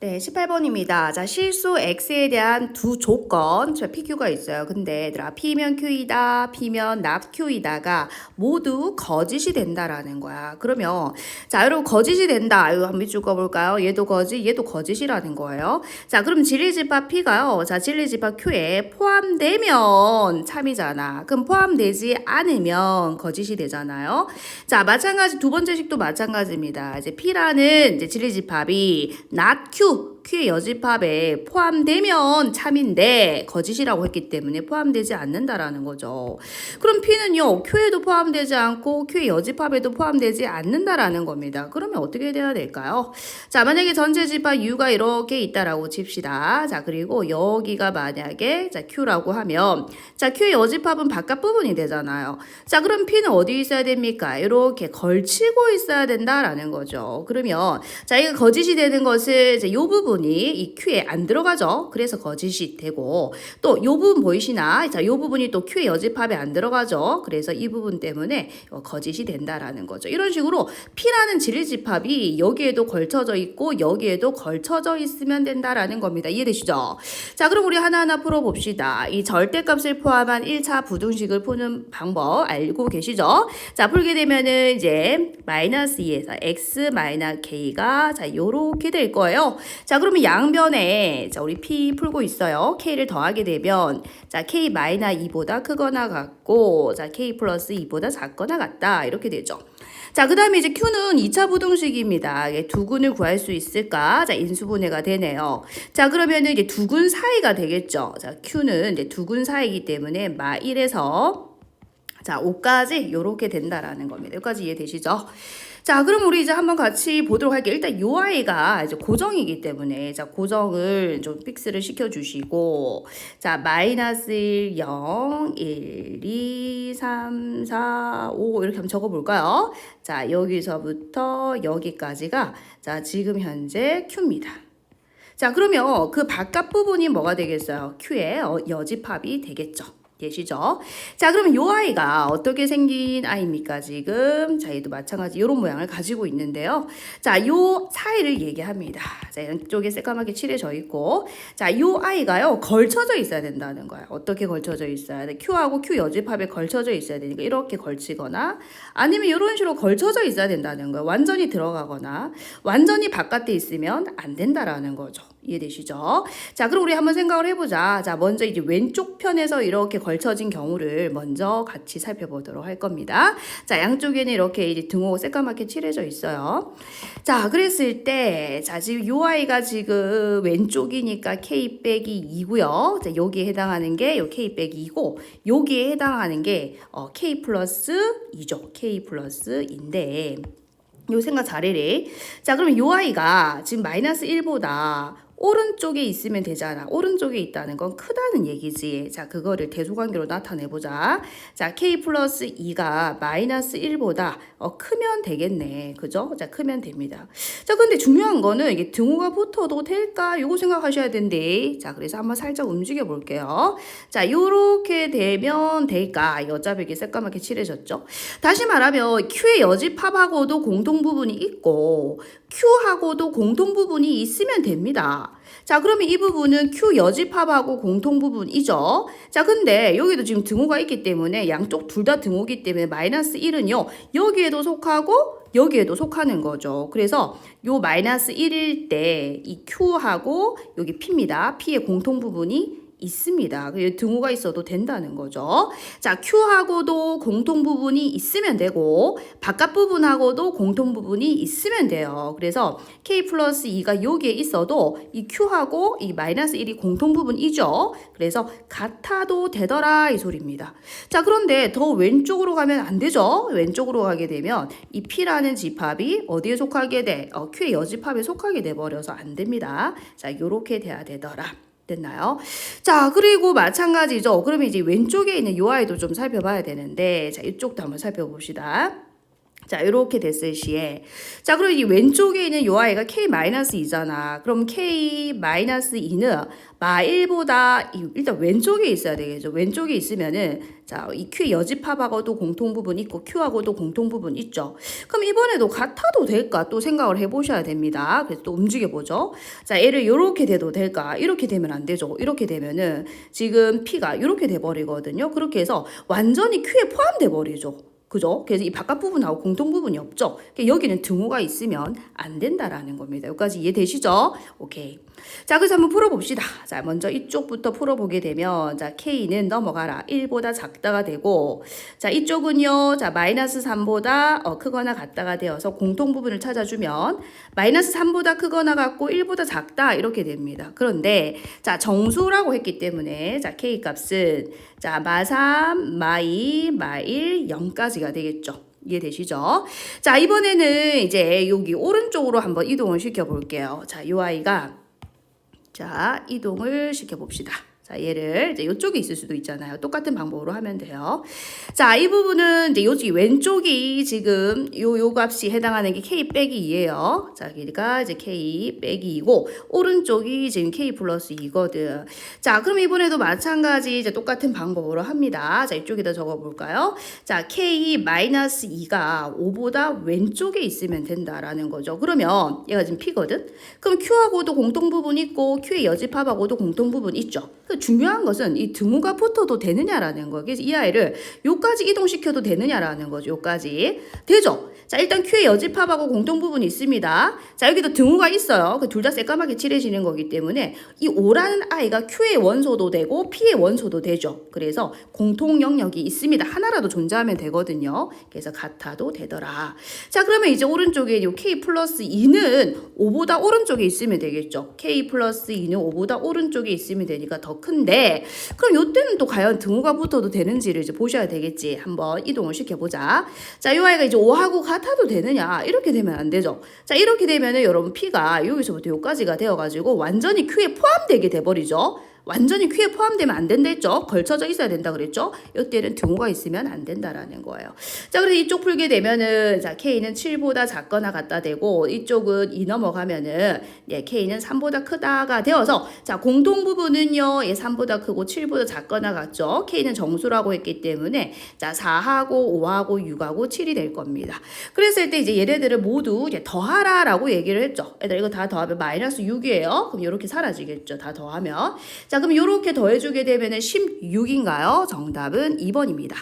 네, 18번입니다. 자, 실수 x에 대한 두 조건, PQ가 있어요. 근데 얘들아, P면 Q이다, P면 not Q이다가 모두 거짓이 된다라는 거야. 그러면, 자, 여러분, 거짓이 된다. 이거 한번 밑줄 꺼볼까요? 얘도 거짓, 얘도 거짓이라는 거예요. 자, 그럼 진리집합 P가요. 자, 진리집합 Q에 포함되면 참이잖아. 그럼 포함되지 않으면 거짓이 되잖아요. 자, 마찬가지, 두 번째 식도 마찬가지입니다. 이제 P라는 이제 진리집합이 not Q, Q의 여집합에 포함되면 참인데 거짓이라고 했기 때문에 포함되지 않는다라는 거죠. 그럼 P는요, Q에도 포함되지 않고 Q의 여집합에도 포함되지 않는다라는 겁니다. 그러면 어떻게 돼야 될까요? 자, 만약에 전체 집합 U가 이렇게 있다라고 칩시다. 자, 그리고 여기가 만약에 자, Q라고 하면 자, Q의 여집합은 바깥 부분이 되잖아요. 자, 그럼 P는 어디 있어야 됩니까? 이렇게 걸치고 있어야 된다라는 거죠. 그러면 자, 이거 거짓이 되는 것을 이제 요 부분이 이 Q에 안 들어가죠. 그래서 거짓이 되고 또 요 부분 보이시나? 자, 요 부분이 또 Q의 여집합에 안 들어가죠. 그래서 이 부분 때문에 거짓이 된다라는 거죠. 이런 식으로 P라는 진리집합이 여기에도 걸쳐져 있고 여기에도 걸쳐져 있으면 된다라는 겁니다. 이해되시죠? 자, 그럼 우리 하나하나 풀어봅시다. 이 절대값을 포함한 1차 부등식을 푸는 방법 알고 계시죠? 자, 풀게 되면은 이제 마이너스 2에서 x 마이너스 k가 자, 요렇게 될 거예요. 자, 그러면 양변에 자, 우리 p 풀고 있어요. k를 더하게 되면 자, k 마이너스 2보다 크거나 같고 자, k 플러스 2보다 작거나 같다. 이렇게 되죠. 자, 그 다음에 이제 Q는 2차 부등식입니다. 두근을 구할 수 있을까? 자, 인수분해가 되네요. 자, 그러면은 이제 두근 사이가 되겠죠. 자, Q는 이제 두근 사이이기 때문에 마 1에서 자, 5까지 요렇게 된다라는 겁니다. 여기까지 이해되시죠? 자, 그럼 우리 이제 한번 같이 보도록 할게요. 일단 요 아이가 이제 고정이기 때문에 자, 고정을 좀 픽스를 시켜주시고 자, 마이너스 1, 0, 1, 2, 3, 4, 5 이렇게 한번 적어볼까요? 자, 여기서부터 여기까지가 자, 지금 현재 Q입니다. 자, 그러면 그 바깥 부분이 뭐가 되겠어요? Q의 여집합이 되겠죠. 계시죠? 자, 그러면 요 아이가 어떻게 생긴 아이입니까, 지금? 자, 얘도 마찬가지 이런 모양을 가지고 있는데요. 자, 요 사이를 얘기합니다. 자, 이쪽에 새까맣게 칠해져 있고, 자, 요 아이가요, 걸쳐져 있어야 된다는 거야. 어떻게 걸쳐져 있어야 돼? Q하고 Q 여집합에 걸쳐져 있어야 되니까 이렇게 걸치거나, 아니면 이런 식으로 걸쳐져 있어야 된다는 거야. 완전히 들어가거나, 완전히 바깥에 있으면 안 된다라는 거죠. 이해되시죠? 자, 그럼 우리 한번 생각을 해보자. 자, 먼저 이제 왼쪽 편에서 이렇게 걸쳐진 경우를 먼저 같이 살펴보도록 할 겁니다. 자, 양쪽에는 이렇게 이제 등호 새까맣게 칠해져 있어요. 자, 그랬을 때, 자, 지금 요 아이가 지금 왼쪽이니까 K 빼기 2고요. 자, 여기에 해당하는 게 요 K 빼기 2고, 여기에 해당하는 게 K 플러스 2죠. K 플러스 2인데, 요 생각 잘해래. 자, 그러면 요 아이가 지금 마이너스 1보다 오른쪽에 있으면 되잖아. 오른쪽에 있다는 건 크다는 얘기지. 자, 그거를 대소관계로 나타내보자. 자, K 플러스 2가 마이너스 1보다 크면 되겠네. 그죠? 자, 크면 됩니다. 자, 근데 중요한 거는 이게 등호가 붙어도 될까? 요거 생각하셔야 된대. 자, 그래서 한번 살짝 움직여 볼게요. 자, 요렇게 되면 될까? 어차피 이게 새까맣게 칠해졌죠? 다시 말하면 Q의 여집합하고도 공통 부분이 있고 Q하고도 공통 부분이 있으면 됩니다. 자, 그러면 이 부분은 Q 여집합하고 공통 부분이죠. 자, 근데 여기도 지금 등호가 있기 때문에 양쪽 둘 다 등호기 때문에 마이너스 1은요. 여기에도 속하고 여기에도 속하는 거죠. 그래서 요 마이너스 1일 때 이 Q하고 여기 P입니다. P의 공통 부분이 있습니다. 등호가 있어도 된다는 거죠. 자, Q하고도 공통 부분이 있으면 되고 바깥 부분하고도 공통 부분이 있으면 돼요. 그래서 K 플러스 2가 여기에 있어도 이 Q하고 이 마이너스 1이 공통 부분이죠. 그래서 같아도 되더라 이 소리입니다. 자, 그런데 더 왼쪽으로 가면 안 되죠. 왼쪽으로 가게 되면 이 P라는 집합이 어디에 속하게 돼? Q의 여집합에 속하게 돼버려서 안 됩니다. 자, 요렇게 돼야 되더라. 됐나요? 자, 그리고 마찬가지죠. 그러면 이제 왼쪽에 있는 요 아이도 좀 살펴봐야 되는데, 자, 이쪽도 한번 살펴봅시다. 자, 이렇게 됐을 시에. 자, 그럼 이 왼쪽에 있는 요 아이가 K-2잖아. 그럼 K-2는 마 1보다 일단 왼쪽에 있어야 되겠죠. 왼쪽에 있으면은 자, 이 Q 여집합하고도 공통 부분 있고 Q하고도 공통 부분 있죠. 그럼 이번에도 같아도 될까? 또 생각을 해보셔야 됩니다. 그래서 또 움직여보죠. 자, 얘를 이렇게 돼도 될까? 이렇게 되면 안 되죠. 이렇게 되면은 지금 P가 이렇게 돼버리거든요. 그렇게 해서 완전히 Q에 포함돼 버리죠. 그죠? 그래서 이 바깥 부분하고 공통 부분이 없죠. 그러니까 여기는 등호가 있으면 안 된다라는 겁니다. 여기까지 이해되시죠? 오케이. 자, 그래서 한번 풀어봅시다. 자, 먼저 이쪽부터 풀어보게 되면, 자, K는 넘어가라. 1보다 작다가 되고, 자, 이쪽은요, 자, 마이너스 3보다 크거나 같다가 되어서 공통 부분을 찾아주면, 마이너스 3보다 크거나 같고 1보다 작다, 이렇게 됩니다. 그런데, 자, 정수라고 했기 때문에, 자, K 값은, 자, 마 3, 마 2, 마 1, 0까지가 되겠죠. 이해되시죠? 자, 이번에는 이제 여기 오른쪽으로 한번 이동을 시켜볼게요. 자, 요 아이가 자, 이동을 시켜봅시다. 자, 얘를 이제 이쪽에 있을 수도 있잖아요. 똑같은 방법으로 하면 돼요. 자, 이 부분은 이제 여기 왼쪽이 지금 요 값이 해당하는 게 K 빼기 2예요. 자, 여기가 이제 K 빼기 2고 오른쪽이 지금 K 플러스 2거든. 자, 그럼 이번에도 마찬가지 이제 똑같은 방법으로 합니다. 자, 이쪽에다 적어 볼까요? 자, K 마이너스 2가 5보다 왼쪽에 있으면 된다라는 거죠. 그러면 얘가 지금 P거든. 그럼 Q하고도 공통 부분 있고 Q의 여집합하고도 공통 부분 있죠. 중요한 것은 이 등호가 붙어도 되느냐라는 거예요. 그래서 이 아이를 요까지 이동시켜도 되느냐라는 거죠. 요까지. 되죠? 자, 일단 Q의 여집합하고 공통 부분이 있습니다. 자, 여기도 등호가 있어요. 그 둘 다 새까맣게 칠해지는 거기 때문에 이 5라는 아이가 Q의 원소도 되고 P의 원소도 되죠. 그래서 공통 영역이 있습니다. 하나라도 존재하면 되거든요. 그래서 같아도 되더라. 자, 그러면 이제 오른쪽에 이 K 플러스 2는 5보다 오른쪽에 있으면 되겠죠. K 플러스 2는 5보다 오른쪽에 있으면 되니까 더 큰데 그럼 요때는 또 과연 등호가 붙어도 되는지를 이제 보셔야 되겠지. 한번 이동을 시켜보자. 자, 요 아이가 이제 5하고 같아도 되느냐 이렇게 되면 안 되죠. 자, 이렇게 되면은 여러분 P가 여기서부터 여기까지가 되어가지고 완전히 Q에 포함되게 돼버리죠. 완전히 Q에 포함되면 안 된다 했죠. 걸쳐져 있어야 된다 그랬죠. 이때는 등호가 있으면 안 된다라는 거예요. 자, 그래서 이쪽 풀게 되면은 자, K는 7보다 작거나 같다 되고 이쪽은 2 넘어가면은 예, K는 3보다 크다가 되어서 자, 공통 부분은요. 예, 3보다 크고 7보다 작거나 같죠. K는 정수라고 했기 때문에 자, 4하고 5하고 6하고 7이 될 겁니다. 그랬을 때 이제 얘네들을 모두 이제 더하라라고 얘기를 했죠. 얘들 이거 다 더하면 마이너스 6이에요. 그럼 이렇게 사라지겠죠. 다 더하면. 자, 그럼 이렇게 더해주게 되면 16인가요? 정답은 2번입니다.